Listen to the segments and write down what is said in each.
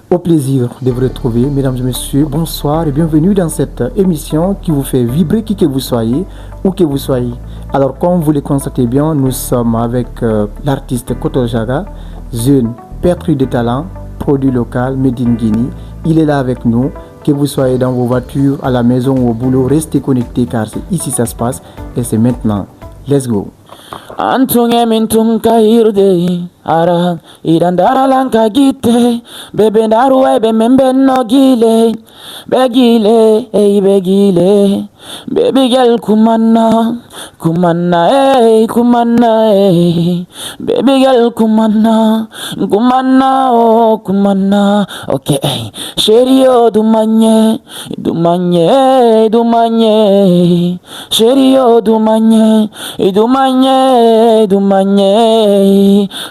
Au plaisir de vous retrouver, mesdames et messieurs, bonsoir et bienvenue dans cette émission qui vous fait vibrer qui que vous soyez, où que vous soyez. Alors comme vous le constatez bien, nous sommes avec l'artiste Koto Jaga, jeune, pétri de talent, produit local, made in Guinée. Il est là avec nous, que vous soyez dans vos voitures, à la maison ou au boulot, restez connectés car c'est ici ça se passe et c'est maintenant. Let's go. Antunge mintung kairde ara irandara lanka gite bebe naru ebe membe no gile begile begile baby girl kumana kumana baby girl kumana oh kumana okay chérie oh dumanye chérie oh dumanye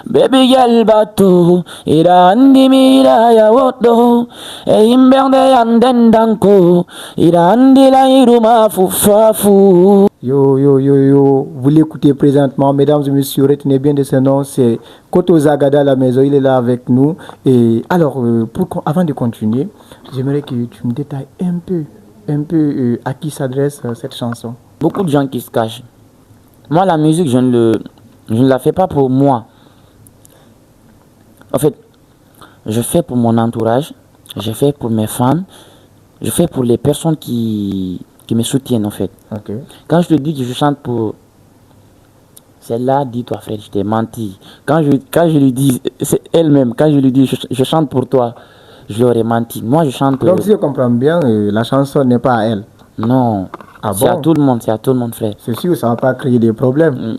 baby girl bato irandi mira ya wodo imberde yanden danko irandi la iruma fufafu. Yo, vous l'écoutez présentement, mesdames et messieurs, retenez bien de ce nom, c'est Koto Zagada à la maison, il est là avec nous. Et alors, avant de continuer, j'aimerais que tu me détailles un peu à qui s'adresse cette chanson. Beaucoup de gens qui se cachent. Moi, la musique, je ne la fais pas pour moi. En fait, je fais pour mon entourage, je fais pour mes fans, je fais pour les personnes qui me soutiennent en fait. Okay. Quand je te dis que je chante pour celle-là, dis-toi frère, je t'ai menti. Quand je lui dis, c'est elle-même, quand je lui dis je chante pour toi, je lui aurais menti. Moi je chante... Donc si je comprends bien, la chanson n'est pas à elle. Non, ah c'est bon? à tout le monde frère. C'est sûr, ça ne va pas créer des problèmes.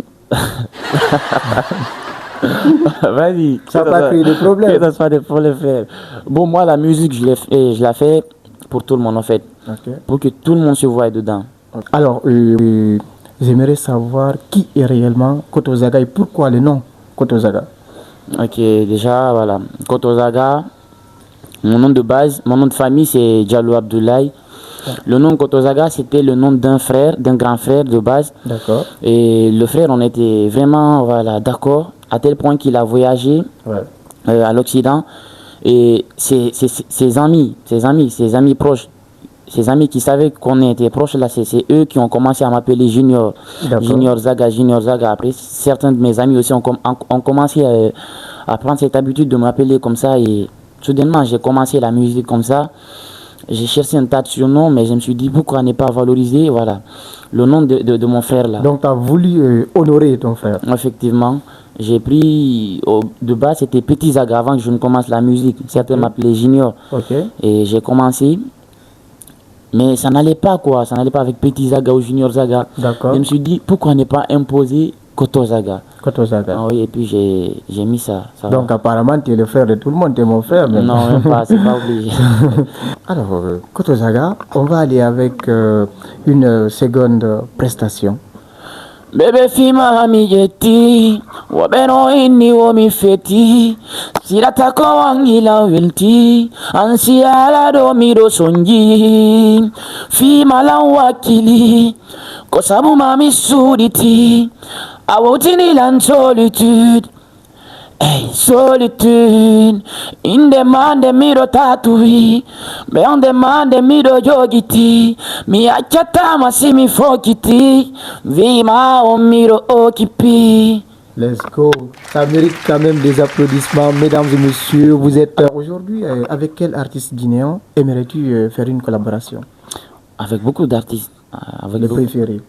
Vas-y. Ça va pas créer des problèmes. Ça pas des problèmes frère. Bon, moi la musique, je la fais pour tout le monde en fait. Okay. Pour que tout le monde se voie dedans. Alors, j'aimerais savoir qui est réellement Koto Zaga et pourquoi le nom Koto Zaga. Ok, déjà, voilà. Koto Zaga, mon nom de base, mon nom de famille c'est Diallo Abdoulaye. Le nom Koto Zaga, c'était le nom d'un grand frère de base. D'accord. Et le frère, on était vraiment d'accord, à tel point qu'il a voyagé à l'Occident. Et ses amis proches, ses amis qui savaient qu'on était proches, là, c'est eux qui ont commencé à m'appeler Junior Zaga. Après, certains de mes amis aussi ont commencé à prendre cette habitude de m'appeler comme ça. Et soudainement, j'ai commencé la musique comme ça. J'ai cherché un tas de surnoms, mais je me suis dit pourquoi ne pas valoriser le nom de mon frère là. Donc tu as voulu honorer ton frère. Effectivement. J'ai pris, de base c'était Petit Zaga avant que je ne commence la musique. Certains m'appelaient Junior. Okay. Et j'ai commencé. Mais ça n'allait pas avec Petit Zaga ou Junior Zaga. D'accord. Je me suis dit pourquoi ne pas imposer Koto Zaga. Oui, et puis j'ai mis ça. Donc apparemment tu es le frère de tout le monde, tu es mon frère. Même. Non, même pas, c'est pas obligé. Alors, Koto Zaga, on va aller avec une seconde prestation. Bebe fima amiyeti wabeno inni womi feti sirata ko wangila welti ansi ala do miro sonji fima la wakili ko sabu mami suditi awotini lan solitude. Hey, solitude, in demande miro tatui, be on demande miro yogiti, mi achata masimi fokiti, vima o miro okipi. Let's go. Ça mérite quand même des applaudissements, mesdames et messieurs. Vous êtes aujourd'hui avec quel artiste guinéen aimerais-tu faire une collaboration? Avec beaucoup d'artistes. Le préféré?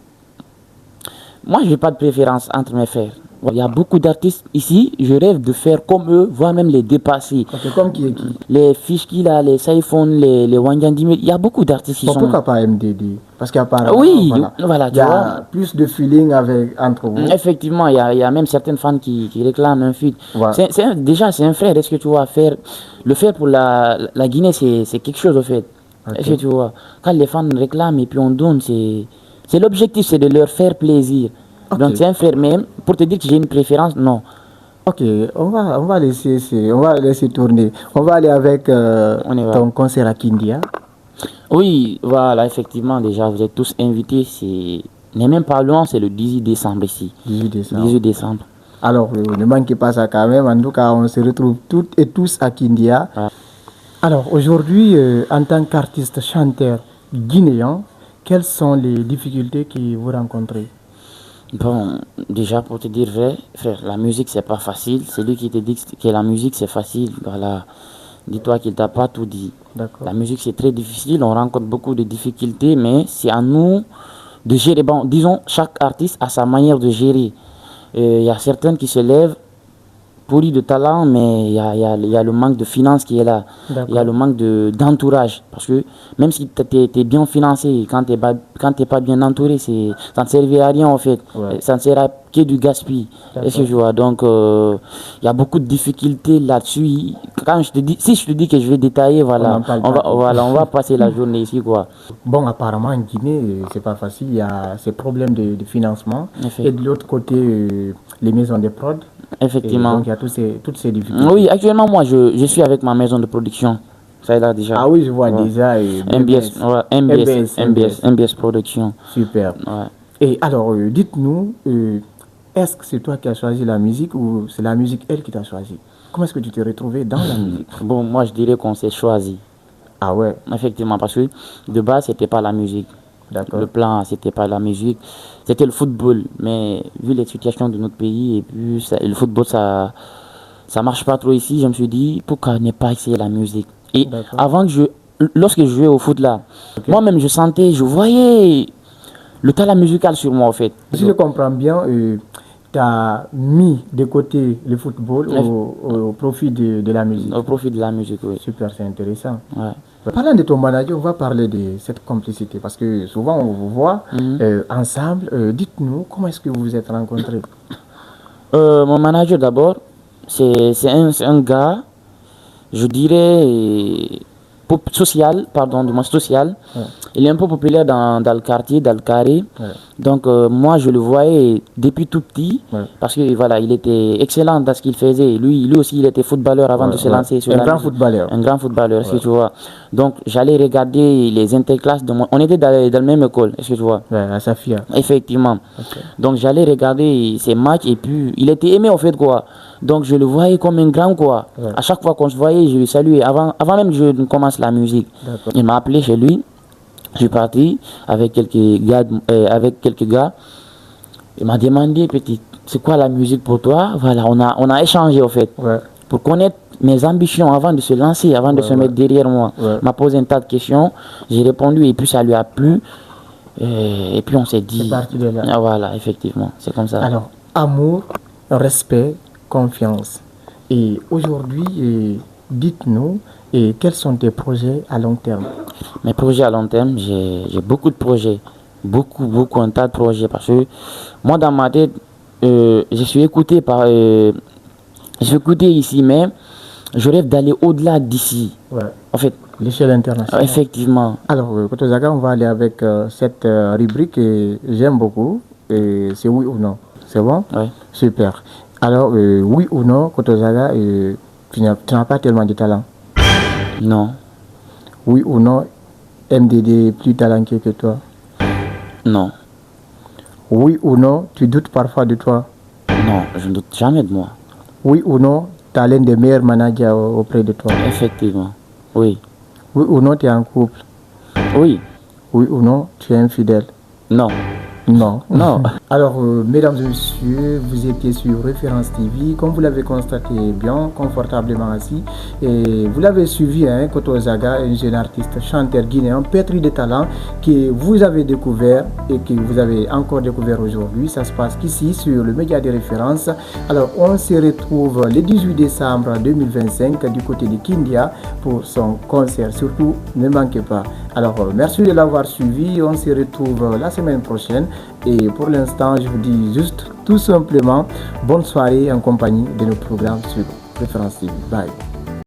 Moi, je n'ai pas de préférence entre mes frères. Il y a beaucoup d'artistes ici, je rêve de faire comme eux, voire même les dépasser. Okay, comme qui est qui? Les Fishki, là, les Saifon, les Wanjandime, il y a beaucoup d'artistes qui sont... Pourquoi pas MDD? Parce qu'apparemment, oui, il y a plus de feeling entre vous. Effectivement, il y a même certaines fans qui réclament un feat. Ouais. Déjà, c'est un frère, est-ce que tu vois faire... Le faire pour la Guinée, c'est quelque chose, au fait. Okay. Est-ce que tu vois? Quand les fans réclament et puis on donne, c'est l'objectif, c'est de leur faire plaisir. Okay. Donc c'est un frère, même pour te dire que j'ai une préférence, non. Ok, on va laisser tourner. On va aller avec ton concert à Kindia. Oui, voilà, effectivement, déjà, vous êtes tous invités. N'est même pas loin, c'est le 18 décembre ici. 18 décembre. Alors, ne manquez pas ça quand même. En tout cas, on se retrouve toutes et tous à Kindia. Alors aujourd'hui, en tant qu'artiste chanteur guinéen, quelles sont les difficultés que vous rencontrez? Bon, déjà pour te dire vrai, frère, la musique c'est pas facile. C'est lui qui te dit que la musique c'est facile. Voilà. Dis-toi qu'il t'a pas tout dit. D'accord. La musique c'est très difficile, on rencontre beaucoup de difficultés, mais c'est à nous de gérer. Bon, disons, chaque artiste a sa manière de gérer. Il y a certaines qui se lèvent pourri de talent, mais il y a le manque de finances qui est là. Il y a le manque d'entourage. Parce que même si tu es bien financé, quand tu n'es pas bien entouré, ça ne servira à rien en fait. Ouais. Ça ne sera que du gaspillage. Est-ce que je vois? Donc, il y a beaucoup de difficultés là-dessus. Si je te dis que je vais détailler, voilà, on va passer la journée ici, quoi. Bon, apparemment, en Guinée, c'est pas facile. Il y a ces problèmes de financement. Et de l'autre côté, les maisons de prod. Effectivement. Et donc, il y a toutes ces difficultés. Oui, actuellement, moi, je suis avec ma maison de production. Ça est là déjà. Ah oui, je vois déjà. MBS Production. Super. Ouais. Et alors, dites-nous, est-ce que c'est toi qui as choisi la musique ou c'est la musique, elle, qui t'a choisi? Comment est-ce que tu t'es retrouvé dans la musique? Bon, moi, je dirais qu'on s'est choisi. Ah ouais? Effectivement, parce que de base, c'était pas la musique. Le plan, c'était pas la musique, c'était le football. Mais vu les situations de notre pays et puis le football, ça marche pas trop ici, je me suis dit pourquoi ne pas essayer la musique. Et lorsque je jouais au foot là, moi-même je voyais le talent musical sur moi en fait. Si je comprends bien, tu as mis de côté le football au profit de la musique. Au profit de la musique, oui. Super, c'est intéressant. Ouais. Parlant de ton manager, on va parler de cette complicité parce que souvent on vous voit ensemble. Dites-nous, comment est-ce que vous vous êtes rencontrés? Mon manager d'abord, c'est un gars, je dirais, social. Ouais. Il est un peu populaire dans le quartier, dans le carré. Ouais. Donc moi je le voyais depuis tout petit parce que voilà, il était excellent dans ce qu'il faisait. Lui aussi il était footballeur avant de se lancer sur un grand footballeur. Un grand footballeur, est-ce que tu vois. Donc j'allais regarder les interclasses de moi. On était dans la même école, est-ce que tu vois. Ouais, à Safia. Effectivement. Okay. Donc j'allais regarder ses matchs et puis il était aimé en fait quoi. Donc je le voyais comme un grand quoi. Ouais. À chaque fois qu'on se voyait, je le saluais avant même que je ne commence la musique. Il m'a appelé chez lui. Je suis parti avec quelques gars. Il m'a demandé, petit, c'est quoi la musique pour toi? Voilà, on a échangé en fait. Ouais. Pour connaître mes ambitions avant de se lancer, avant de se mettre derrière moi. Ouais. Il m'a posé un tas de questions. J'ai répondu et puis ça lui a plu. Et puis on s'est dit. C'est parti de là. Ah, voilà, effectivement, c'est comme ça. Alors, amour, respect, confiance. Et aujourd'hui, dites-nous, et quels sont tes projets à long terme? Mes projets à long terme, j'ai beaucoup de projets. Beaucoup, un tas de projets. Parce que moi, dans ma tête, je suis écouté ici, mais je rêve d'aller au-delà d'ici. Ouais. En fait. L'échelle internationale. Effectivement. Alors, Koto Zaga, on va aller avec cette rubrique que j'aime beaucoup. C'est oui ou non. C'est bon? Oui. Super. Alors, oui ou non, Koto Zaga, tu n'as pas tellement de talent? Non. Oui ou non, MDD est plus talentueux que toi? Non. Oui ou non, tu doutes parfois de toi? Non, je ne doute jamais de moi. Oui ou non, tu as l'un des meilleurs managers auprès de toi? Effectivement, oui. Oui ou non, tu es en couple? Oui. Oui ou non, tu es infidèle? Non. Non. Non. Alors, mesdames et messieurs, vous étiez sur Référence TV, comme vous l'avez constaté bien, confortablement assis. Et vous l'avez suivi, Koto Zaga, un jeune artiste, chanteur guinéen, pétri de talent, que vous avez découvert et que vous avez encore découvert aujourd'hui. Ça se passe qu'ici, sur le média de référence. Alors, on se retrouve le 18 décembre 2025 du côté de Kindia pour son concert. Surtout, ne manquez pas. Alors, merci de l'avoir suivi. On se retrouve la semaine prochaine. Et pour l'instant, je vous dis juste tout simplement bonne soirée en compagnie de nos programmes sur Référence TV. Bye.